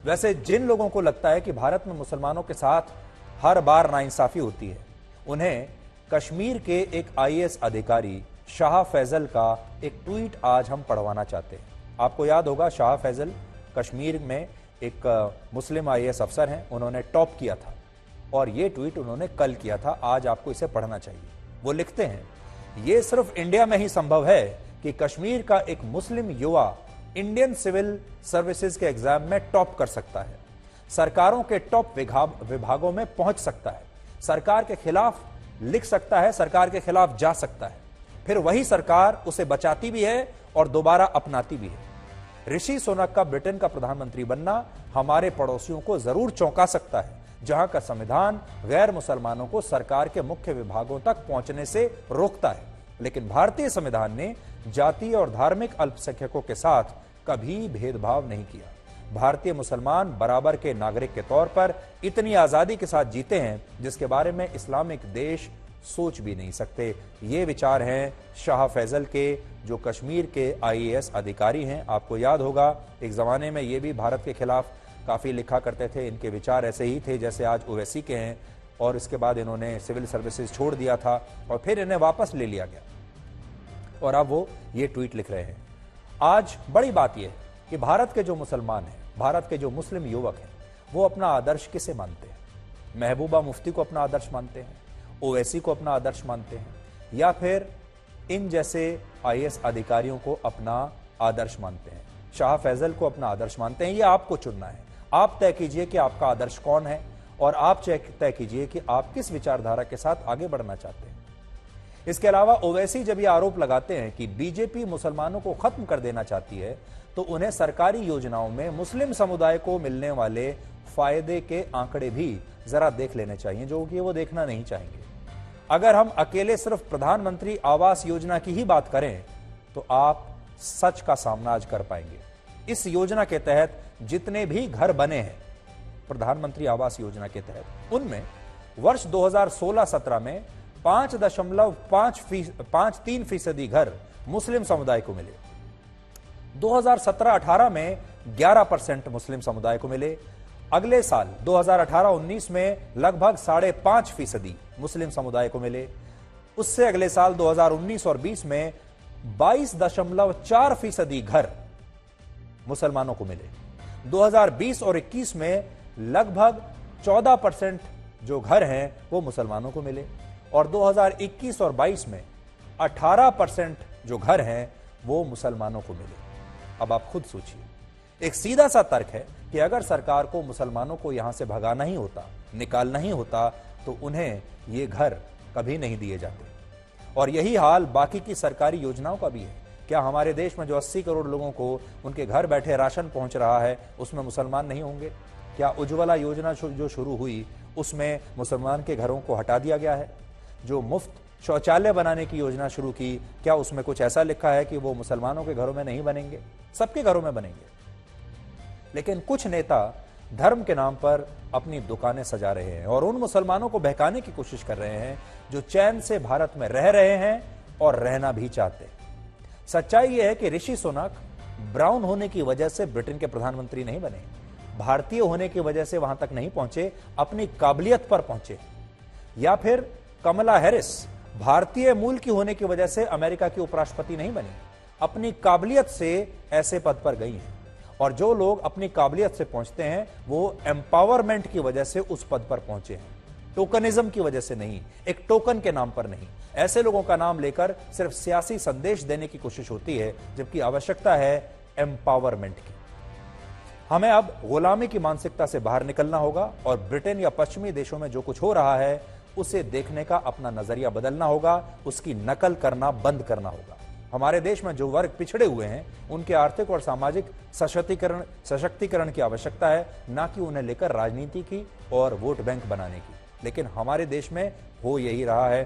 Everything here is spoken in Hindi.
वैसे जिन लोगों को लगता है कि भारत में मुसलमानों के साथ हर बार नाइंसाफी होती है, उन्हें कश्मीर के एक आईएएस अधिकारी शाह फैजल का एक ट्वीट आज हम पढ़वाना चाहते हैं। आपको याद होगा, शाह फैजल कश्मीर में एक मुस्लिम आईएएस अफसर हैं, उन्होंने टॉप किया था और ये ट्वीट उन्होंने कल किया था। आज आपको इसे पढ़ना चाहिए। वो लिखते हैं, ये सिर्फ इंडिया में ही संभव है कि कश्मीर का एक मुस्लिम युवा इंडियन सिविल सर्विसेज के एग्जाम में टॉप कर सकता है, सरकारों के टॉप विभागों में पहुंच सकता है, सरकार के खिलाफ लिख सकता है, सरकार के खिलाफ जा सकता है, फिर वही सरकार उसे बचाती भी है और दोबारा अपनाती भी है। ऋषि सुनक का ब्रिटेन का प्रधानमंत्री बनना हमारे पड़ोसियों को जरूर चौंका सकता है, जहां का संविधान गैर मुसलमानों को सरकार के मुख्य विभागों तक पहुंचने से रोकता है, लेकिन भारतीय संविधान ने जातीय और धार्मिक अल्पसंख्यकों के साथ कभी भेदभाव नहीं किया। भारतीय मुसलमान बराबर के नागरिक के तौर पर इतनी आजादी के साथ जीते हैं जिसके बारे में इस्लामिक देश सोच भी नहीं सकते। ये विचार हैं शाह फैजल के, जो कश्मीर के आईएएस अधिकारी हैं। आपको याद होगा, एक जमाने में ये भी भारत के खिलाफ काफी लिखा करते थे। इनके विचार ऐसे ही थे जैसे आज ओवैसी के हैं, और इसके बाद इन्होंने सिविल सर्विसेज छोड़ दिया था और फिर इन्हें वापस ले लिया गया और अब वो ये ट्वीट लिख रहे हैं। आज बड़ी बात यह है कि भारत के जो मुसलमान हैं, भारत के जो मुस्लिम युवक हैं, वो अपना आदर्श किसे मानते हैं? महबूबा मुफ्ती को अपना आदर्श मानते हैं, ओवैसी को अपना आदर्श मानते हैं, या फिर इन जैसे आईएएस अधिकारियों को अपना आदर्श मानते हैं, शाह फैजल को अपना आदर्श मानते हैं? ये आपको चुनना है। आप तय कीजिए कि आपका आदर्श कौन है और आप तय कीजिए कि आप किस विचारधारा के साथ आगे बढ़ना चाहते हैं। इसके अलावा ओवैसी जब ये आरोप लगाते हैं कि बीजेपी मुसलमानों को खत्म कर देना चाहती है, तो उन्हें सरकारी योजनाओं में मुस्लिम समुदाय को मिलने वाले फायदे के आंकड़े भी जरा देख लेने चाहिए, जो कि वो देखना नहीं चाहेंगे। अगर हम अकेले सिर्फ प्रधानमंत्री आवास योजना की ही बात करें तो आप सच का सामना आज कर पाएंगे। इस योजना के तहत जितने भी घर बने हैं, प्रधानमंत्री आवास योजना के तहत, उनमें वर्ष 2016-17 में 5.53% घर मुस्लिम समुदाय को मिले, 2017-18 में 11% मुस्लिम समुदाय को मिले, अगले साल 2018-19 में लगभग 5.5% मुस्लिम समुदाय को मिले, उससे अगले साल 2019 और 20 में 22.4% घर मुसलमानों को मिले, 2020 और 21 में लगभग 14% जो घर हैं वो मुसलमानों को मिले, और 2021 और 22 में 18% जो घर हैं वो मुसलमानों को मिले। अब आप खुद सोचिए, एक सीधा सा तर्क है कि अगर सरकार को मुसलमानों को यहां से भगाना ही होता, निकालना ही होता, तो उन्हें ये घर कभी नहीं दिए जाते। और यही हाल बाकी की सरकारी योजनाओं का भी है। क्या हमारे देश में जो 80 करोड़ लोगों को उनके घर बैठे राशन पहुंच रहा है, उसमें मुसलमान नहीं होंगे? क्या उज्ज्वला योजना जो शुरू हुई उसमें मुसलमान के घरों को हटा दिया गया है? जो मुफ्त शौचालय बनाने की योजना शुरू की, क्या उसमें कुछ ऐसा लिखा है कि वो मुसलमानों के घरों में नहीं बनेंगे? सबके घरों में बनेंगे। लेकिन कुछ नेता धर्म के नाम पर अपनी दुकानें सजा रहे हैं और उन मुसलमानों को बहकाने की कोशिश कर रहे हैं जो चैन से भारत में रह रहे हैं और रहना भी चाहते हैं। सच्चाई यह है कि ऋषि सुनक ब्राउन होने की वजह से ब्रिटेन के प्रधानमंत्री नहीं बने, भारतीय होने की वजह से वहां तक नहीं पहुंचे, अपनी काबिलियत पर पहुंचे। या फिर कमला हैरिस भारतीय मूल की होने की वजह से अमेरिका की उपराष्ट्रपति नहीं बनी, अपनी काबिलियत से ऐसे पद पर गई हैं। और जो लोग अपनी काबिलियत से पहुंचते हैं वो एम्पावरमेंट की वजह से उस पद पर पहुंचे हैं, टोकनिज्म की वजह से नहीं, एक टोकन के नाम पर नहीं। ऐसे लोगों का नाम लेकर सिर्फ सियासी संदेश देने की कोशिश होती है, जबकि आवश्यकता है एम्पावरमेंट की। हमें अब गुलामी की मानसिकता से बाहर निकलना होगा और ब्रिटेन या पश्चिमी देशों में जो कुछ हो रहा है उसे देखने का अपना नजरिया बदलना होगा, उसकी नकल करना बंद करना होगा। हमारे देश में जो वर्ग पिछड़े हुए हैं उनके आर्थिक और सामाजिक सशक्तिकरण की आवश्यकता है, ना कि उन्हें लेकर राजनीति की और वोट बैंक बनाने की। लेकिन हमारे देश में हो यही रहा है।